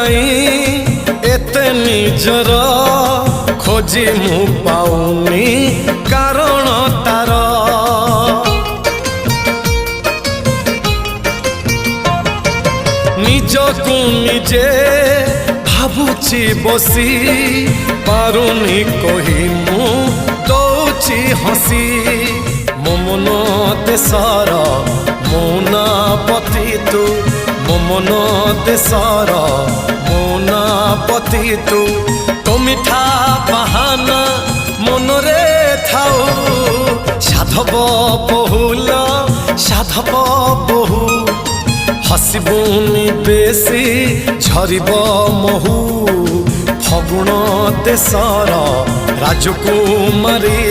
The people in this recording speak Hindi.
काई एते निजर खोजी मु पाउनी कारण तार निजकु निजे भाबुची बसी पारुनी कही मु दौची हसी मो मन देशर मौना पति तू मो मन देशर मौना पति तू तो मिठा बाहाना मनरे थाऊ साधव बहुल साधव बहु हसबुनी बेसी झरिब महू फगुण देशर राजकुमारी।